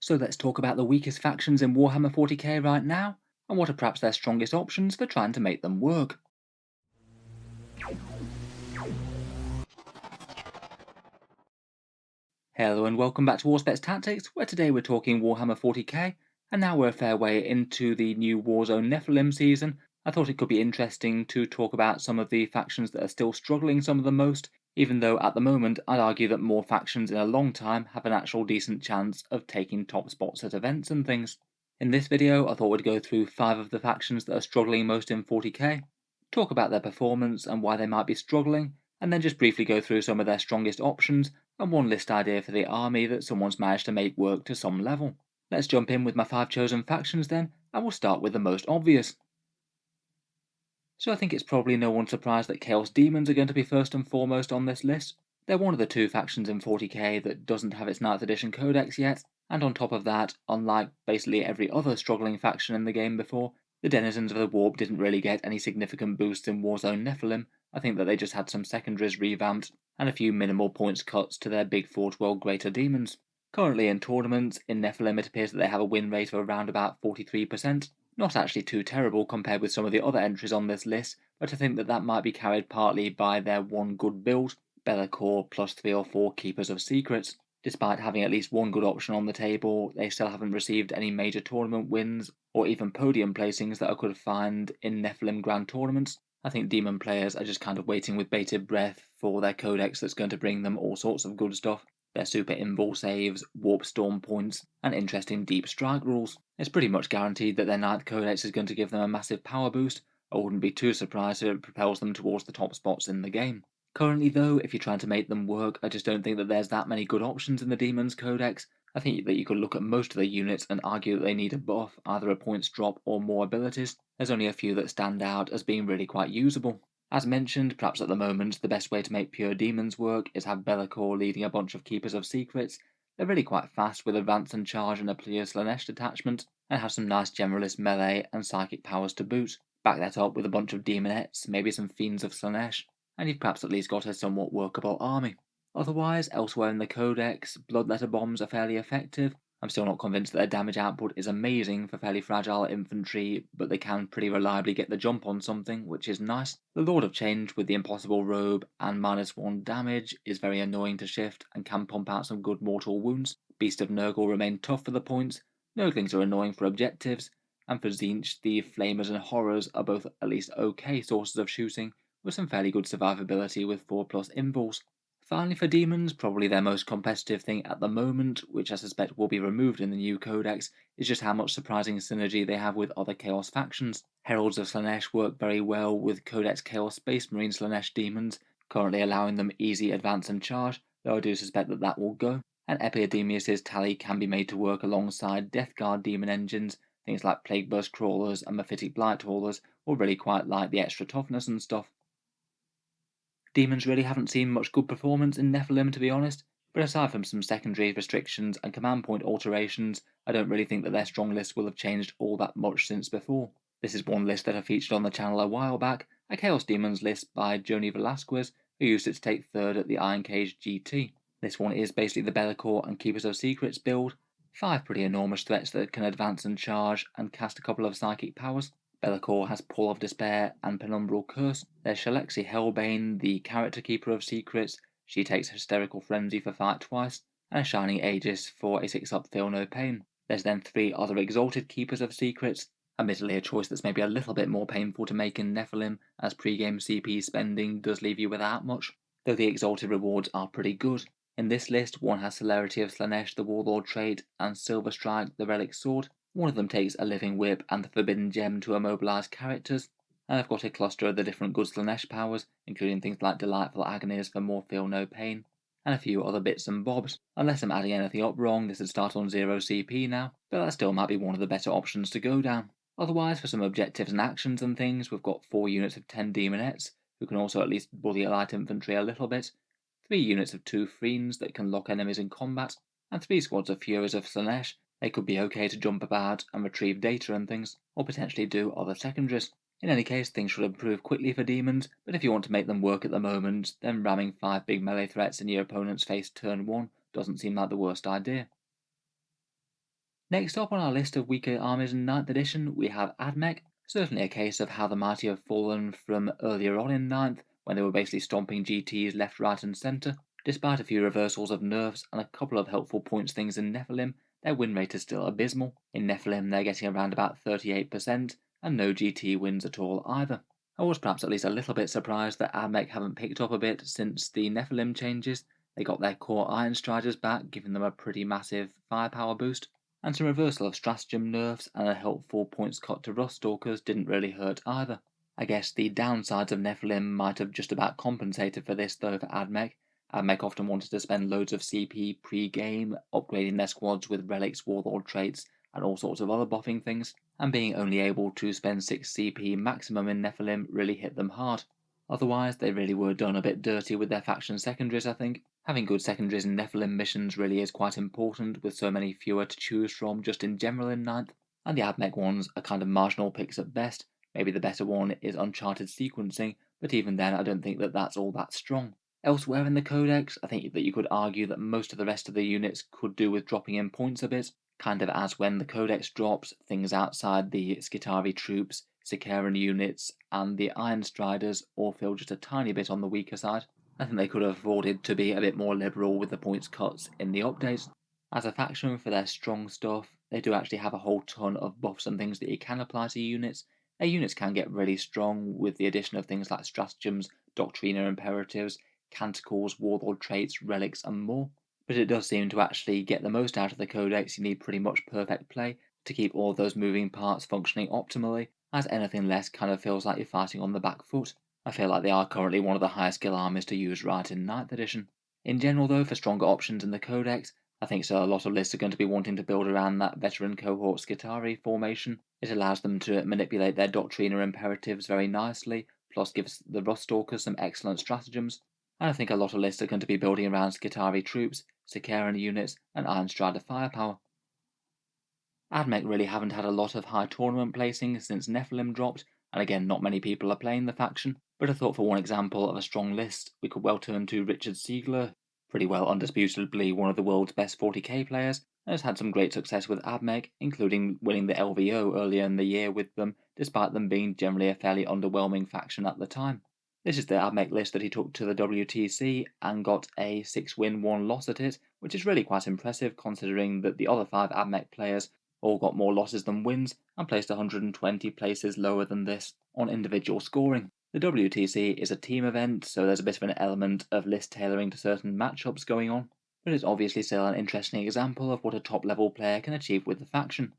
So let's talk about the weakest factions in Warhammer 40k right now, and what are perhaps their strongest options for trying to make them work. Hello and welcome back to Auspex Tactics, where today we're talking Warhammer 40k, and now we're a fair way into the new Warzone Nephilim season. I thought it could be interesting to talk about some of the factions that are still struggling some of the most, even though at the moment I'd argue that more factions in a long time have an actual decent chance of taking top spots at events and things. In this video I thought we'd go through 5 of the factions that are struggling most in 40k, talk about their performance and why they might be struggling, and then just briefly go through some of their strongest options and one list idea for the army that someone's managed to make work to some level. Let's jump in with my 5 chosen factions then, and we'll start with the most obvious. So I think it's probably no one's surprise that Chaos Demons are going to be first and foremost on this list. They're one of the 2 factions in 40k that doesn't have its 9th edition codex yet, and on top of that, unlike basically every other struggling faction in the game before, the Denizens of the Warp didn't really get any significant boosts in Warzone Nephilim. I think that they just had some secondaries revamped, and a few minimal points cuts to their big 4-12 greater demons. Currently in tournaments, in Nephilim it appears that they have a win rate of around about 43%, not actually too terrible compared with some of the other entries on this list, but I think that that might be carried partly by their one good build, Be'lakor plus 3 or 4 Keepers of Secrets. Despite having at least one good option on the table, they still haven't received any major tournament wins or even podium placings that I could find in Nephilim Grand Tournaments. I think Demon players are just kind of waiting with bated breath for their codex that's going to bring them all sorts of good stuff. Their super invul saves, warp storm points, and interesting deep strike rules. It's pretty much guaranteed that their 9th codex is going to give them a massive power boost. I wouldn't be too surprised if it propels them towards the top spots in the game. Currently though, if you're trying to make them work, I just don't think that there's that many good options in the Demons Codex. I think that you could look at most of the units and argue that they need a buff, either a points drop or more abilities. There's only a few that stand out as being really quite usable. As mentioned, perhaps at the moment, the best way to make pure demons work is have Be'lakor leading a bunch of Keepers of Secrets. They're really quite fast with advance and charge and a clear Slanesh detachment, and have some nice generalist melee and psychic powers to boot. Back that up with a bunch of demonettes, maybe some fiends of Slanesh, and you've perhaps at least got a somewhat workable army. Otherwise, elsewhere in the codex, bloodletter bombs are fairly effective. I'm still not convinced that their damage output is amazing for fairly fragile infantry, but they can pretty reliably get the jump on something, which is nice. The Lord of Change with the impossible robe and -1 damage is very annoying to shift and can pump out some good mortal wounds. Beast of Nurgle remain tough for the points, Nurglings are annoying for objectives, and for Tzeentch the Flamers and Horrors are both at least okay sources of shooting, with some fairly good survivability with 4+ invuls. Finally for Demons, probably their most competitive thing at the moment, which I suspect will be removed in the new codex, is just how much surprising synergy they have with other Chaos factions. Heralds of Slanesh work very well with Codex Chaos Space Marine Slanesh Demons, currently allowing them easy advance and charge, though I do suspect that that will go. And Epidemius' tally can be made to work alongside Death Guard demon engines. Things like Plague Burst Crawlers and Mephitic Blight Haulers will really quite like the extra toughness and stuff. Demons really haven't seen much good performance in Nephilim to be honest, but aside from some secondary restrictions and command point alterations, I don't really think that their strong list will have changed all that much since before. This is one list that I featured on the channel a while back, a Chaos Demons list by Joni Velasquez, who used it to take 3rd at the Iron Cage GT. This one is basically the Be'lakor and Keepers of Secrets build, 5 pretty enormous threats that can advance and charge and cast a couple of psychic powers. Be'lakor has Paul of Despair and Penumbral Curse. There's Shalexi Hellbane, the character Keeper of Secrets. She takes Hysterical Frenzy for fight twice, and a Shining Aegis for a 6-up Feel No Pain. There's then 3 other Exalted Keepers of Secrets, admittedly a choice that's maybe a little bit more painful to make in Nephilim, as pre-game CP spending does leave you without much, though the Exalted rewards are pretty good. In this list, one has Celerity of Slanesh, the Warlord trait, and Silver Strike, the Relic Sword. One of them takes a Living Whip and the Forbidden Gem to immobilize characters, and I've got a cluster of the different good Slanesh powers, including things like Delightful Agonies for more Feel No Pain, and a few other bits and bobs. Unless I'm adding anything up wrong, this would start on 0 CP now, but that still might be one of the better options to go down. Otherwise, for some objectives and actions and things, we've got 4 units of 10 Demonettes, who can also at least bully light infantry a little bit, 3 units of 2 Fiends that can lock enemies in combat, and 3 squads of Furies of Slanesh. They could be okay to jump about and retrieve data and things, or potentially do other secondaries. In any case, things should improve quickly for Demons, but if you want to make them work at the moment, then ramming 5 big melee threats in your opponent's face turn 1 doesn't seem like the worst idea. Next up on our list of weaker armies in 9th edition, we have Admech. Certainly a case of how the mighty have fallen from earlier on in 9th, when they were basically stomping GTs left, right, and centre. Despite a few reversals of nerfs and a couple of helpful points things in Nephilim, their win rate is still abysmal. In Nephilim, they're getting around about 38%, and no GT wins at all either. I was perhaps at least a little bit surprised that Admech haven't picked up a bit since the Nephilim changes. They got their core Iron Striders back, giving them a pretty massive firepower boost, and some reversal of stratagem nerfs and a helpful points cut to Rust Stalkers didn't really hurt either. I guess the downsides of Nephilim might have just about compensated for this though for Admech. Admech often wanted to spend loads of CP pre-game, upgrading their squads with relics, warlord traits, and all sorts of other buffing things, and being only able to spend 6 CP maximum in Nephilim really hit them hard. Otherwise, they really were done a bit dirty with their faction secondaries, I think. Having good secondaries in Nephilim missions really is quite important, with so many fewer to choose from just in general in 9th, and the Admech ones are kind of marginal picks at best. Maybe the better one is Uncharted sequencing, but even then I don't think that that's all that strong. Elsewhere in the codex, I think that you could argue that most of the rest of the units could do with dropping in points a bit, kind of as when the codex drops, things outside the Skitarii troops, Sicaran units, and the Iron Striders all feel just a tiny bit on the weaker side. I think they could have afforded to be a bit more liberal with the points cuts in the updates. As a faction for their strong stuff, they do actually have a whole ton of buffs and things that you can apply to units. Their units can get really strong with the addition of things like stratagems, doctrina imperatives, canticles, warlord traits, relics, and more. But it does seem to actually get the most out of the codex. You need pretty much perfect play to keep all those moving parts functioning optimally, as anything less kind of feels like you're fighting on the back foot. I feel like they are currently one of the highest skill armies to use right in 9th edition. In general though, for stronger options in the codex, I think so a lot of lists are going to be wanting to build around that veteran cohort Skitarii formation. It allows them to manipulate their doctrina imperatives very nicely, plus gives the Rust Stalkers some excellent stratagems. And I think a lot of lists are going to be building around Skitarii troops, Sicaran units, and Iron Strider firepower. Admech really haven't had a lot of high tournament placings since Nephilim dropped, and again not many people are playing the faction, but I thought for one example of a strong list we could well turn to Richard Siegler, pretty well undisputably one of the world's best 40k players, and has had some great success with Admech, including winning the LVO earlier in the year with them, despite them being generally a fairly underwhelming faction at the time. This is the Admech list that he took to the WTC and got a 6-win 1-loss at it, which is really quite impressive considering that the other 5 Admech players all got more losses than wins and placed 120 places lower than this on individual scoring. The WTC is a team event, so there's a bit of an element of list tailoring to certain matchups going on, but it's obviously still an interesting example of what a top level player can achieve with the faction.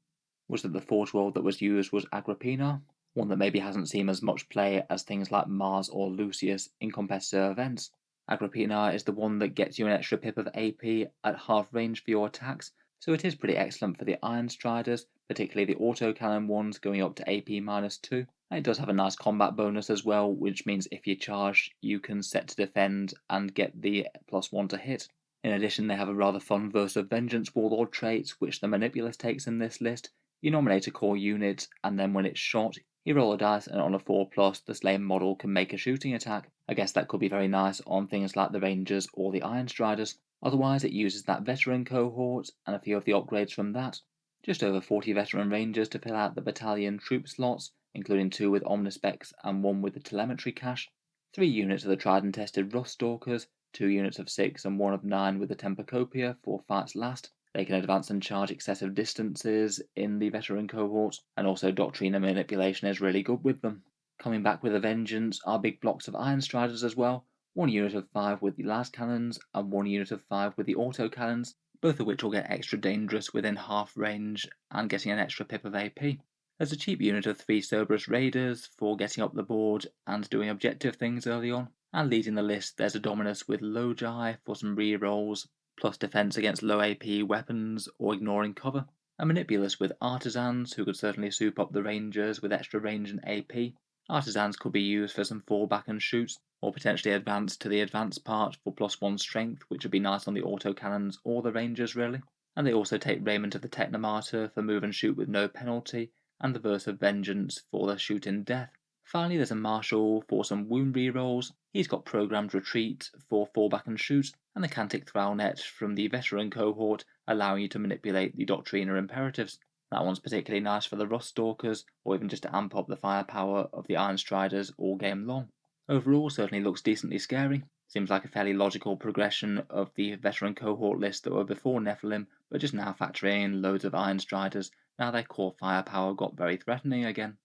Was that the Forge world that was used was Agrippina, one that maybe hasn't seen as much play as things like Mars or Lucius in competitive events. Agrippina is the one that gets you an extra pip of AP at half range for your attacks, so it is pretty excellent for the Iron Striders, particularly the autocannon ones going up to AP -2. And it does have a nice combat bonus as well, which means if you charge, you can set to defend and get the +1 to hit. In addition, they have a rather fun Verse of Vengeance warlord trait, which the Manipulus takes in this list. You nominate a core unit, and then when it's shot, you roll a dice, and on a 4+, the slain model can make a shooting attack. I guess that could be very nice on things like the Rangers or the Iron Striders. Otherwise, it uses that veteran cohort and a few of the upgrades from that. Just over 40 veteran Rangers to fill out the battalion troop slots, including 2 with Omnispecs and 1 with the telemetry cache. 3 units of the tried and tested Rust Stalkers, 2 units of 6 and 1 of 9 with the Tempocopia for fights last. They can advance and charge excessive distances in the veteran cohort, and also Doctrina manipulation is really good with them. Coming back with a vengeance are big blocks of Iron Striders as well, 1 unit of 5 with the las cannons and 1 unit of 5 with the auto cannons, both of which will get extra dangerous within half range and getting an extra pip of AP. There's a cheap unit of 3 Cerberus Raiders for getting up the board and doing objective things early on, and leading the list there's a Dominus with Logi for some rerolls, plus defense against low AP weapons or ignoring cover, a Manipulus with Artisans who could certainly soup up the Rangers with extra range and AP. Artisans could be used for some fallback and shoots, or potentially advance to the advanced part for +1 strength, which would be nice on the autocannons or the Rangers really. And they also take Raiment of the Technomartyr for move and shoot with no penalty, and the Verse of Vengeance for the shoot in death. Finally, there's a Marshal for some wound rerolls. He's got Programmed Retreat for fallback and shoot, and the Cantic Thrallnet from the veteran cohort allowing you to manipulate the Doctriner imperatives. That one's particularly nice for the Rust Stalkers, or even just to amp up the firepower of the Iron Striders all game long. Overall, certainly looks decently scary. Seems like a fairly logical progression of the veteran cohort list that were before Nephilim, but just now factoring in loads of Iron Striders, now their core firepower got very threatening again.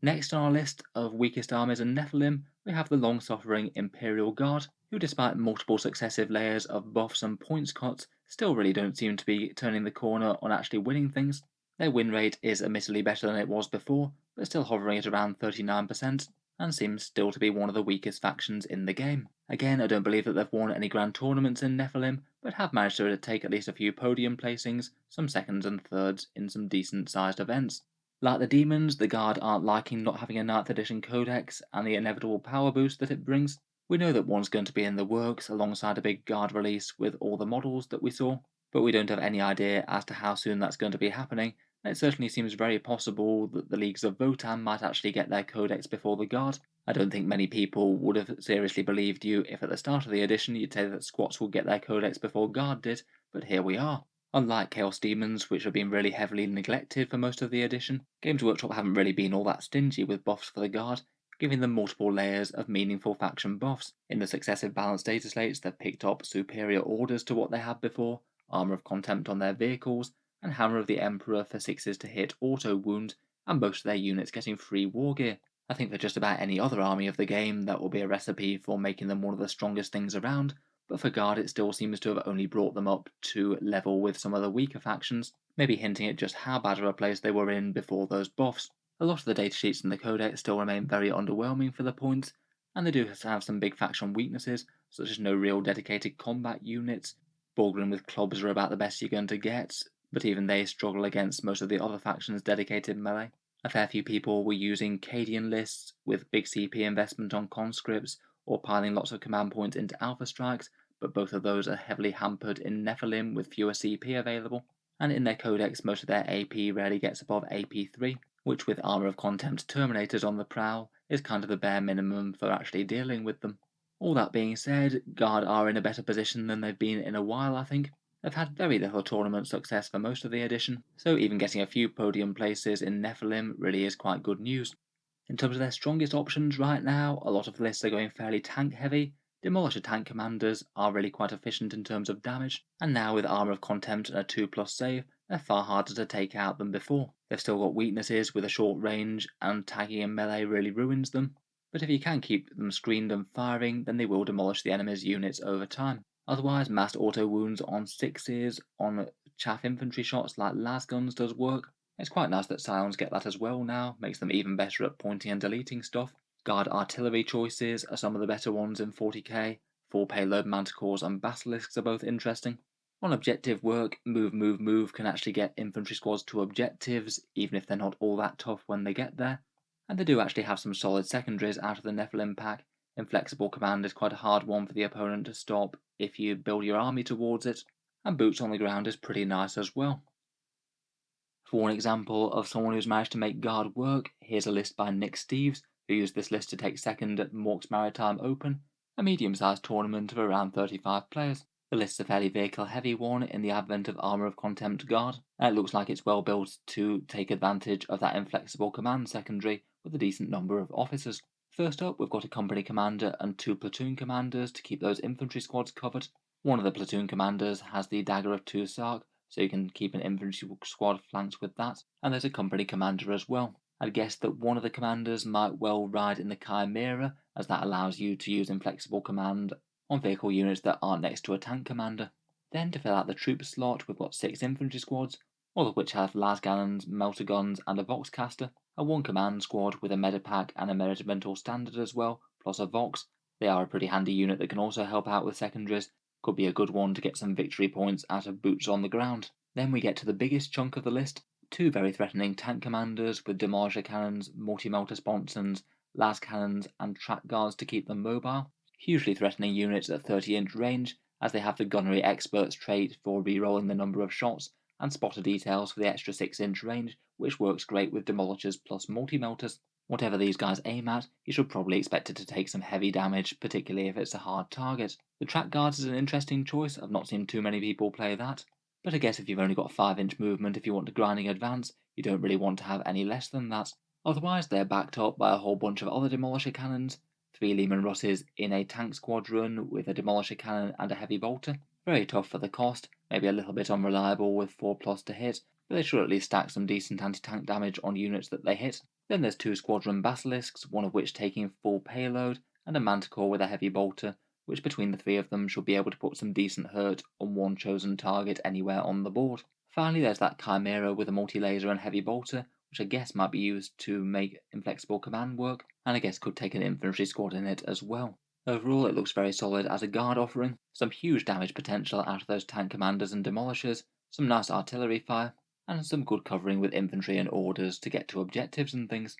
Next on our list of weakest armies in Nephilim, we have the long-suffering Imperial Guard, who despite multiple successive layers of buffs and points cuts, still really don't seem to be turning the corner on actually winning things. Their win rate is admittedly better than it was before, but still hovering at around 39%, and seems still to be one of the weakest factions in the game. Again, I don't believe that they've won any grand tournaments in Nephilim, but have managed to take at least a few podium placings, some seconds and thirds in some decent sized events. Like the Daemons, the Guard aren't liking not having a 9th edition codex and the inevitable power boost that it brings. We know that one's going to be in the works alongside a big Guard release with all the models that we saw, but we don't have any idea as to how soon that's going to be happening. It certainly seems very possible that the Leagues of Votan might actually get their codex before the Guard. I don't think many people would have seriously believed you if at the start of the edition you'd say that Squats would get their codex before Guard did, but here we are. Unlike Chaos Demons, which have been really heavily neglected for most of the edition, Games Workshop haven't really been all that stingy with buffs for the Guard, giving them multiple layers of meaningful faction buffs. In the successive balanced data slates, they've picked up superior orders to what they had before, Armour of Contempt on their vehicles, and Hammer of the Emperor for 6s to hit auto wound, and most of their units getting free war gear. I think for just about any other army of the game, that will be a recipe for making them one of the strongest things around, but for Guard it still seems to have only brought them up to level with some of the weaker factions, maybe hinting at just how bad of a place they were in before those buffs. A lot of the datasheets in the codex still remain very underwhelming for the points, and they do have some big faction weaknesses, such as no real dedicated combat units. Borgren with clubs are about the best you're going to get, but even they struggle against most of the other factions' dedicated melee. A fair few people were using Cadian lists with big CP investment on conscripts, or piling lots of command points into Alpha Strikes, but both of those are heavily hampered in Nephilim with fewer CP available, and in their codex most of their AP rarely gets above AP3, which with Armour of Contempt Terminators on the prowl is kind of the bare minimum for actually dealing with them. All that being said, Guard are in a better position than they've been in a while, I think. They've had very little tournament success for most of the edition, so even getting a few podium places in Nephilim really is quite good news. In terms of their strongest options right now, a lot of the lists are going fairly tank heavy. Demolisher tank commanders are really quite efficient in terms of damage, and now with Armour of Contempt and a 2+ save, they're far harder to take out than before. They've still got weaknesses with a short range, and tagging in melee really ruins them, but if you can keep them screened and firing, then they will demolish the enemy's units over time. Otherwise, massed auto wounds on 6s on chaff infantry shots like las guns does work. It's quite nice that Scions get that as well now, makes them even better at pointing and deleting stuff. Guard artillery choices are some of the better ones in 40k, full payload manticores and basilisks are both interesting. On objective work, move can actually get infantry squads to objectives, even if they're not all that tough when they get there. And they do actually have some solid secondaries out of the Nephilim pack. Inflexible command is quite a hard one for the opponent to stop if you build your army towards it, and boots on the ground is pretty nice as well. For one example of someone who's managed to make Guard work, here's a list by Nick Steves, who used this list to take second at Mork's Maritime Open, a medium-sized tournament of around 35 players. The list's a fairly vehicle-heavy one in the advent of Armour of Contempt Guard, and it looks like it's well built to take advantage of that inflexible command secondary with a decent number of officers. First up, we've got a company commander and 2 platoon commanders to keep those infantry squads covered. One of the platoon commanders has the Dagger of Tusark, so you can keep an infantry squad flanked with that, and there's a company commander as well. I'd guess that one of the commanders might well ride in the Chimera, as that allows you to use inflexible command on vehicle units that aren't next to a tank commander. Then to fill out the troop slot, we've got 6 infantry squads, all of which have las cannons, melter guns, and a voxcaster, and 1 command squad with a medipack and a regimental standard as well, plus a vox. They are a pretty handy unit that can also help out with secondaries. Could be a good one to get some victory points out of boots on the ground. Then we get to the biggest chunk of the list, 2 very threatening tank commanders with demolisher cannons, multi-melter sponsons, las cannons, and track guards to keep them mobile. Hugely threatening units at 30-inch range, as they have the gunnery experts trait for re-rolling the number of shots, and spotter details for the extra 6-inch range, which works great with demolishers plus multi-melters. Whatever these guys aim at, you should probably expect it to take some heavy damage, particularly if it's a hard target. The track guards is an interesting choice, I've not seen too many people play that, but I guess if you've only got 5-inch movement if you want to grinding advance, you don't really want to have any less than that. Otherwise, they're backed up by a whole bunch of other Demolisher cannons, 3 Lehman Russes in a tank squadron with a Demolisher cannon and a heavy bolter. Very tough for the cost, maybe a little bit unreliable with 4+ to hit, but they should at least stack some decent anti-tank damage on units that they hit. Then there's 2 Squadron Basilisks, one of which taking full payload, and a Manticore with a heavy bolter, which between the 3 of them should be able to put some decent hurt on one chosen target anywhere on the board. Finally, there's that Chimera with a multi-laser and heavy bolter, which I guess might be used to make inflexible command work, and I guess could take an infantry squad in it as well. Overall, it looks very solid as a guard offering, some huge damage potential out of those tank commanders and demolishers, some nice artillery fire, and some good covering with infantry and orders to get to objectives and things.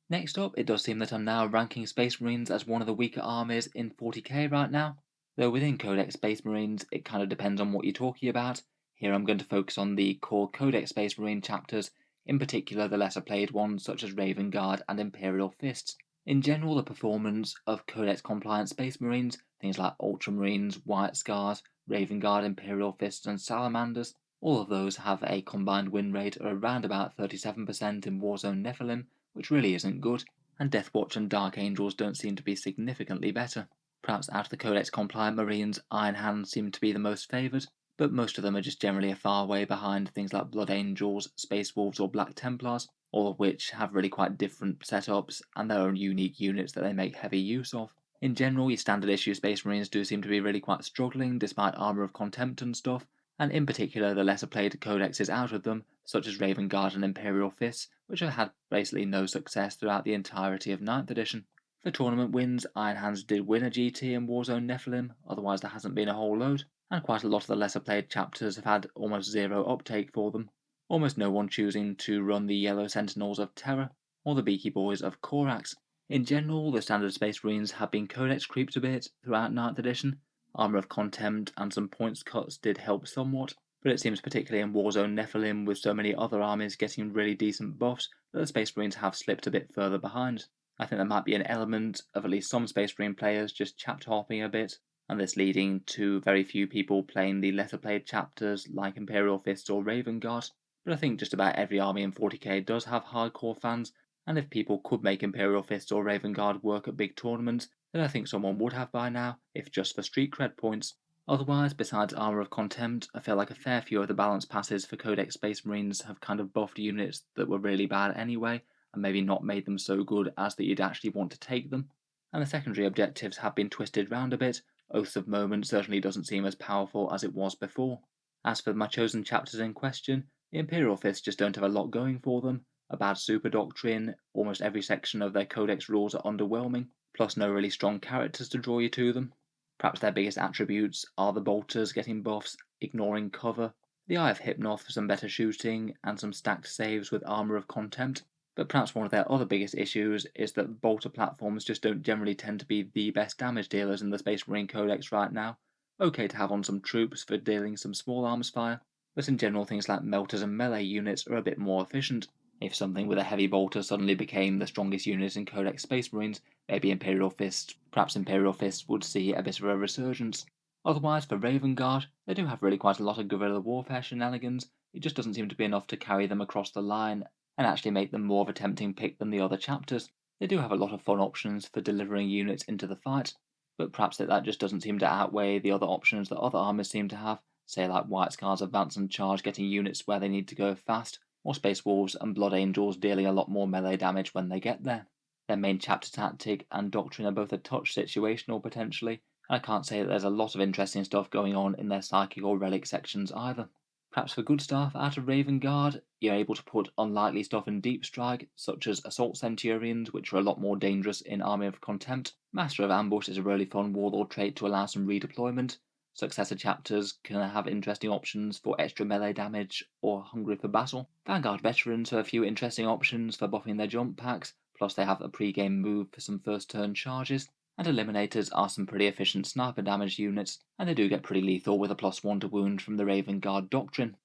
Next up, it does seem that I'm now ranking Space Marines as one of the weaker armies in 40k right now, though within Codex Space Marines it kind of depends on what you're talking about. Here I'm going to focus on the core Codex Space Marine chapters, in particular the lesser played ones such as Raven Guard and Imperial Fists. In general, the performance of Codex compliant Space Marines, things like Ultramarines, White Scars, Raven Guard, Imperial Fists and Salamanders, all of those have a combined win rate of around about 37% in Warzone Nephilim, which really isn't good, and Deathwatch and Dark Angels don't seem to be significantly better. Perhaps out of the Codex compliant Marines, Iron Hands seem to be the most favoured, but most of them are just generally a far way behind things like Blood Angels, Space Wolves or Black Templars, all of which have really quite different setups and their own unique units that they make heavy use of. In general, your standard issue Space Marines do seem to be really quite struggling despite Armour of Contempt and stuff, and in particular the lesser played codexes out of them, such as Raven Guard and Imperial Fists, which have had basically no success throughout the entirety of 9th edition. For tournament wins, Iron Hands did win a GT in Warzone Nephilim, otherwise there hasn't been a whole load, and quite a lot of the lesser played chapters have had almost zero uptake for them, almost no one choosing to run the Yellow Sentinels of Terror, or the Beaky Boys of Korax. In general, the standard Space Marines have been codex creeped a bit throughout 9th edition. Armour of Contempt and some points cuts did help somewhat, but it seems particularly in Warzone Nephilim with so many other armies getting really decent buffs that the Space Marines have slipped a bit further behind. I think there might be an element of at least some Space Marine players just chapter hopping a bit, and this leading to very few people playing the lesser played chapters like Imperial Fists or Raven Guard, but I think just about every army in 40k does have hardcore fans, and if people could make Imperial Fists or Raven Guard work at big tournaments, then I think someone would have by now, if just for street cred points. Otherwise, besides Armour of Contempt, I feel like a fair few of the balance passes for Codex Space Marines have kind of buffed units that were really bad anyway, and maybe not made them so good as that you'd actually want to take them. And the secondary objectives have been twisted round a bit. Oaths of Moment certainly doesn't seem as powerful as it was before. As for my chosen chapters in question, the Imperial Fists just don't have a lot going for them. A bad super doctrine, almost every section of their codex rules are underwhelming, plus no really strong characters to draw you to them. Perhaps their biggest attributes are the bolters getting buffs, ignoring cover, the Eye of Hypnoth for some better shooting, and some stacked saves with Armour of Contempt. But perhaps one of their other biggest issues is that bolter platforms just don't generally tend to be the best damage dealers in the Space Marine Codex right now. Okay to have on some troops for dealing some small arms fire, but in general things like melters and melee units are a bit more efficient. If something with a heavy bolter suddenly became the strongest unit in Codex Space Marines, maybe perhaps Imperial Fists would see a bit of a resurgence. Otherwise, for Raven Guard, they do have really quite a lot of guerrilla warfare shenanigans, it just doesn't seem to be enough to carry them across the line and actually make them more of a tempting pick than the other chapters. They do have a lot of fun options for delivering units into the fight, but perhaps that just doesn't seem to outweigh the other options that other armies seem to have, say like White Scars Advance and Charge getting units where they need to go fast, or Space Wolves and Blood Angels dealing a lot more melee damage when they get there. Their main chapter tactic and doctrine are both a touch situational potentially, and I can't say that there's a lot of interesting stuff going on in their Psychic or Relic sections either. Perhaps for good stuff out of Raven Guard, you're able to put unlikely stuff in Deep Strike, such as Assault Centurions, which are a lot more dangerous in Army of Contempt. Master of Ambush is a really fun warlord trait to allow some redeployment. Successor chapters can have interesting options for extra melee damage or hungry for battle. Vanguard Veterans have a few interesting options for buffing their jump packs, plus they have a pre-game move for some first turn charges. And Eliminators are some pretty efficient sniper damage units, and they do get pretty lethal with a +1 to wound from the Raven Guard doctrine.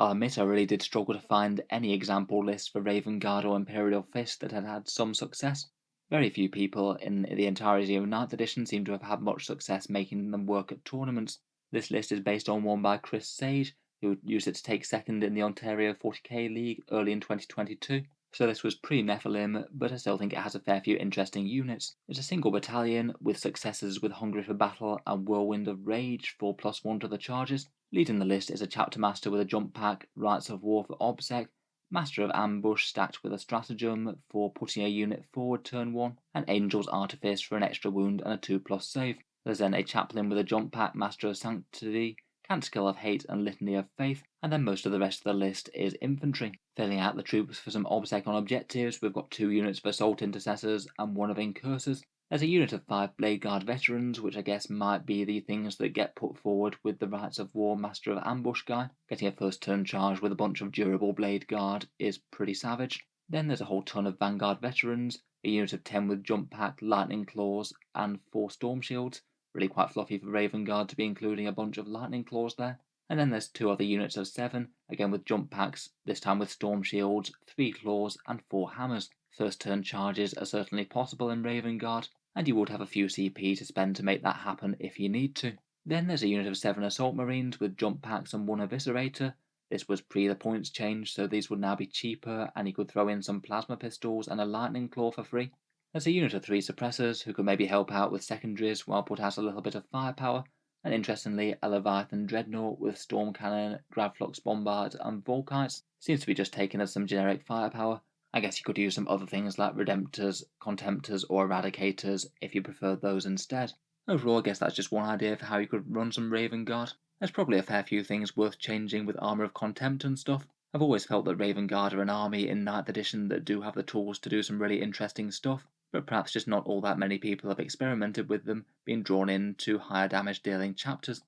I'll admit I really did struggle to find any example lists for Raven Guard or Imperial Fist that had had some success. Very few people in the entirety of 9th edition seem to have had much success making them work at tournaments. This list is based on one by Chris Sage, who used it to take second in the Ontario 40K League early in 2022. So this was pre-Nephilim, but I still think it has a fair few interesting units. It's a single battalion with successes with Hungry for Battle and Whirlwind of Rage for +1 to the charges. Leading the list is a Chapter Master with a jump pack, Rites of War for Obsec, Master of Ambush stacked with a Stratagem for putting a unit forward turn 1, and Angel's Artifice for an extra wound and a 2+ save. There's then a Chaplain with a jump pack, Master of Sanctity, Canticle of Hate and Litany of Faith, and then most of the rest of the list is infantry. Filling out the troops for some Obsec on objectives, we've got 2 units of Assault Intercessors and 1 of Incursors. There's a unit of 5 Blade Guard Veterans, which I guess might be the things that get put forward with the Rites of War Master of Ambush guy. Getting a first turn charge with a bunch of durable Blade Guard is pretty savage. Then there's a whole ton of Vanguard Veterans, a unit of 10 with Jump Pack, Lightning Claws, and 4 Storm Shields. Really quite fluffy for Raven Guard to be including a bunch of Lightning Claws there. And then there's 2 other units of 7, again with jump packs, this time with Storm Shields, 3 Claws, and 4 Hammers. First turn charges are certainly possible in Raven Guard, and you would have a few CP to spend to make that happen if you need to. Then there's a unit of 7 Assault Marines with jump packs and 1 Eviscerator. This was pre the points change, so these would now be cheaper, and you could throw in some Plasma Pistols and a Lightning Claw for free. There's a unit of 3 Suppressors who could maybe help out with secondaries while put out a little bit of firepower, and interestingly, a Leviathan Dreadnought with Storm Cannon, Gravflux Bombard, and Volkites seems to be just taken as some generic firepower. I guess you could use some other things like Redemptors, Contemptors, or Eradicators if you prefer those instead. Overall, I guess that's just one idea for how you could run some Raven Guard. There's probably a fair few things worth changing with Armour of Contempt and stuff. I've always felt that Raven Guard are an army in 9th edition that do have the tools to do some really interesting stuff, but perhaps just not all that many people have experimented with them, being drawn into higher damage dealing chapters.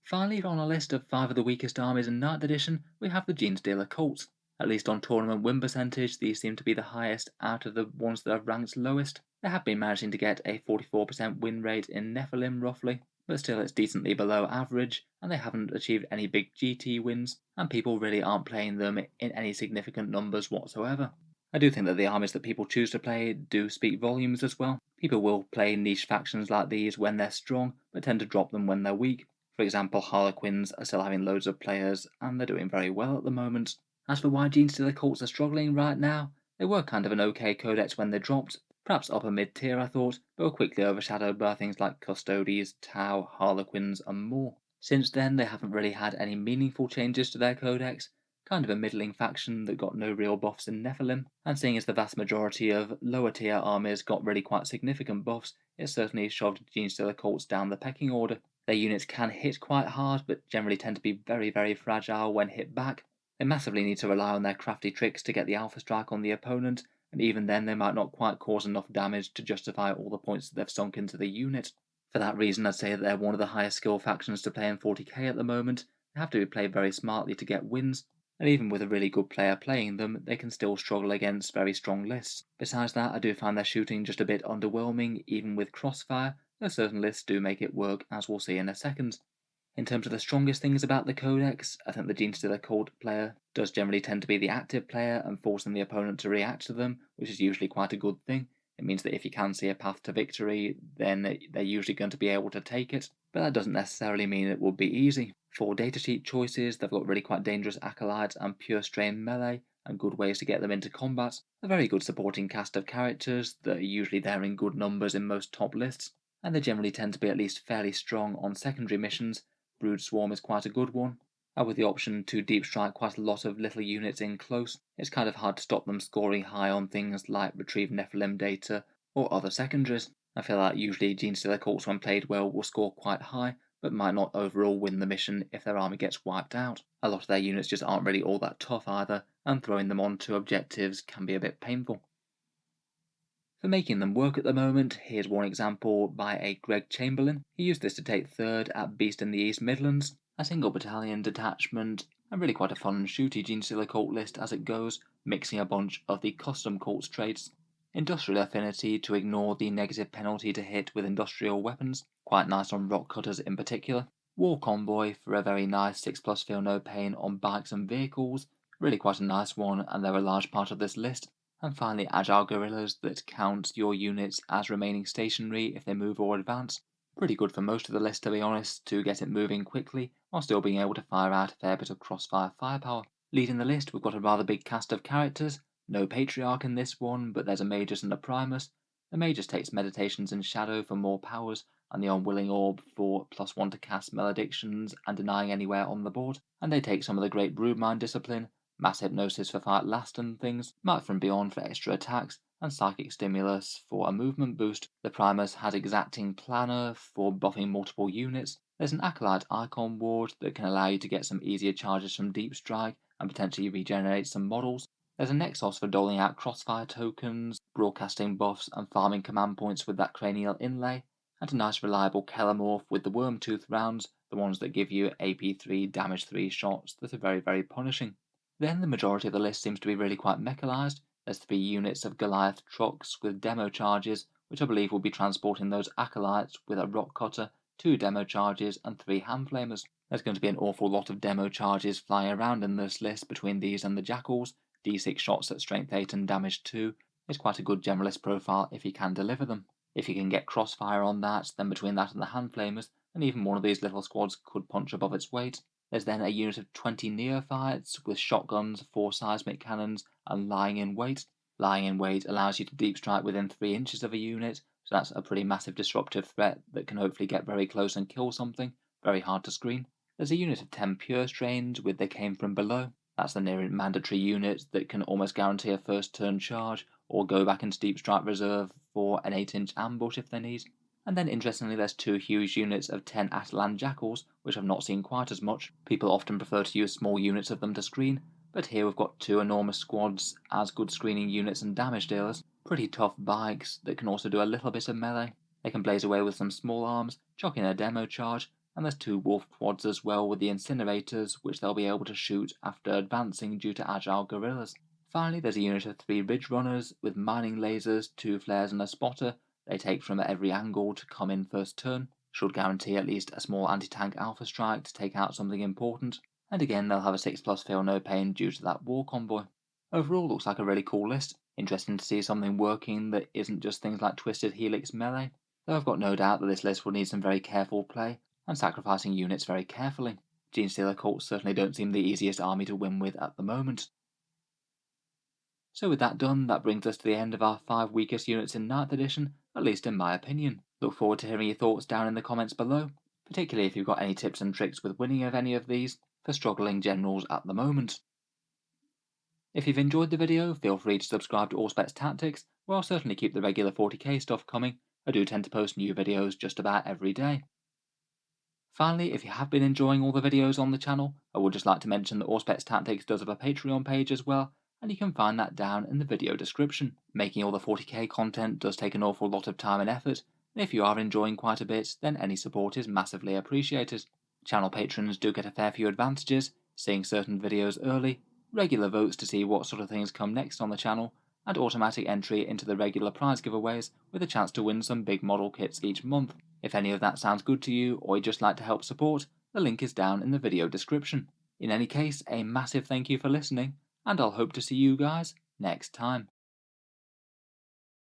Finally, on our list of 5 of the weakest armies in 9th edition, we have the Genestealer Cults. At least on tournament win percentage, these seem to be the highest out of the ones that have ranked lowest. They have been managing to get a 44% win rate in Nephilim roughly, but still it's decently below average, and they haven't achieved any big GT wins, and people really aren't playing them in any significant numbers whatsoever. I do think that the armies that people choose to play do speak volumes as well. People will play niche factions like these when they're strong, but tend to drop them when they're weak. For example, Harlequins are still having loads of players, and they're doing very well at the moment. As for why Genestealer Cults are struggling right now, they were kind of an okay codex when they dropped, perhaps upper mid-tier I thought, but were quickly overshadowed by things like Custodes, Tau, Harlequins, and more. Since then, they haven't really had any meaningful changes to their codex, kind of a middling faction that got no real buffs in Nephilim, and seeing as the vast majority of lower tier armies got really quite significant buffs, it certainly shoved Genestealer Cults down the pecking order. Their units can hit quite hard, but generally tend to be very fragile when hit back. They massively need to rely on their crafty tricks to get the alpha strike on the opponent, and even then they might not quite cause enough damage to justify all the points that they've sunk into the unit. For that reason, I'd say that they're one of the highest skill factions to play in 40k at the moment. They have to be played very smartly to get wins, and even with a really good player playing them, they can still struggle against very strong lists. Besides that, I do find their shooting just a bit underwhelming, even with crossfire, though certain lists do make it work, as we'll see in a second. In terms of the strongest things about the codex, I think the Genestealer Cult player does generally tend to be the active player and forcing the opponent to react to them, which is usually quite a good thing. It means that if you can see a path to victory, then they're usually going to be able to take it, but that doesn't necessarily mean it will be easy. For datasheet choices, they've got really quite dangerous acolytes and pure strain melee, and good ways to get them into combat. A very good supporting cast of characters that are usually there in good numbers in most top lists, and they generally tend to be at least fairly strong on secondary missions. Brood Swarm is quite a good one, and with the option to deep strike quite a lot of little units in close, it's kind of hard to stop them scoring high on things like retrieve Nephilim data or other secondaries. I feel like usually Genestealer Cults when played well will score quite high, but might not overall win the mission if their army gets wiped out. A lot of their units just aren't really all that tough either, and throwing them onto objectives can be a bit painful. For making them work at the moment, here's one example by a Greg Chamberlain. He used this to take 3rd at Beast in the East Midlands, a single battalion detachment, and really quite a fun and shooty Genestealer Cult list as it goes, mixing a bunch of the custom cults traits. Industrial affinity to ignore the negative penalty to hit with industrial weapons, quite nice on rock cutters in particular. War Convoy for a very nice 6+ feel no pain on bikes and vehicles, really quite a nice one, and they're a large part of this list. And finally, Agile Guerrillas that count your units as remaining stationary if they move or advance. Pretty good for most of the list, to be honest, to get it moving quickly while still being able to fire out a fair bit of crossfire firepower. Leading the list, we've got a rather big cast of characters. No Patriarch in this one, but there's a Magus and a Primus. The Magus takes Meditations and Shadow for more powers, and the Unwilling Orb for +1 to cast Maledictions and denying anywhere on the board. And they take some of the Great Broodmind Discipline, Mass Hypnosis for Fight Last and things, Might from Beyond for extra attacks, and Psychic Stimulus for a movement boost. The Primus has Exacting Planner for buffing multiple units. There's an Acolyte Icon Ward that can allow you to get some easier charges from Deep Strike and potentially regenerate some models. There's a Nexus for doling out crossfire tokens, broadcasting buffs, and farming command points with that cranial inlay, and a nice reliable Kellamorph with the Wormtooth rounds, the ones that give you AP3 damage 3 shots that are very punishing. Then the majority of the list seems to be really quite mechanized. There's 3 units of Goliath trucks with demo charges, which I believe will be transporting those acolytes with a rock cutter, 2 demo charges, and 3 hand flamers. There's going to be an awful lot of demo charges flying around in this list between these and the jackals. D6 shots at strength 8 and damage 2 is quite a good generalist profile if you can deliver them. If you can get crossfire on that, then between that and the hand flamers, and even one of these little squads could punch above its weight. There's then a unit of 20 neophytes with shotguns, 4 seismic cannons, and lying in wait. Lying in wait allows you to deep strike within 3 inches of a unit, so that's a pretty massive disruptive threat that can hopefully get very close and kill something. Very hard to screen. There's a unit of 10 pure strains with They Came From Below. That's the near mandatory unit that can almost guarantee a first turn charge, or go back into Deep Strike Reserve for an 8-inch ambush if they need. And then interestingly, there's 2 huge units of 10 Atalan Jackals, which I've not seen quite as much. People often prefer to use small units of them to screen, but here we've got 2 enormous squads as good screening units and damage dealers. Pretty tough bikes that can also do a little bit of melee. They can blaze away with some small arms, chuck in a demo charge, and there's 2 wolf quads as well with the incinerators, which they'll be able to shoot after advancing due to agile guerrillas. Finally, there's a unit of 3 ridge runners with mining lasers, 2 flares and a spotter. They take from every angle to come in first turn. Should guarantee at least a small anti-tank alpha strike to take out something important. And again, they'll have a 6+ feel no pain due to that war convoy. Overall, looks like a really cool list. Interesting to see something working that isn't just things like Twisted Helix melee. Though I've got no doubt that this list will need some very careful play and sacrificing units very carefully. Genestealer Cults certainly don't seem the easiest army to win with at the moment. So with that done, that brings us to the end of our 5 weakest units in 9th edition, at least in my opinion. Look forward to hearing your thoughts down in the comments below, particularly if you've got any tips and tricks with winning of any of these for struggling generals at the moment. If you've enjoyed the video, feel free to subscribe to Auspex Tactics, where I'll certainly keep the regular 40k stuff coming. I do tend to post new videos just about every day. Finally, if you have been enjoying all the videos on the channel, I would just like to mention that Auspex Tactics does have a Patreon page as well, and you can find that down in the video description. Making all the 40k content does take an awful lot of time and effort, and if you are enjoying quite a bit, then any support is massively appreciated. Channel patrons do get a fair few advantages, seeing certain videos early, regular votes to see what sort of things come next on the channel, and automatic entry into the regular prize giveaways with a chance to win some big model kits each month. If any of that sounds good to you, or you'd just like to help support, the link is down in the video description. In any case, a massive thank you for listening, and I'll hope to see you guys next time.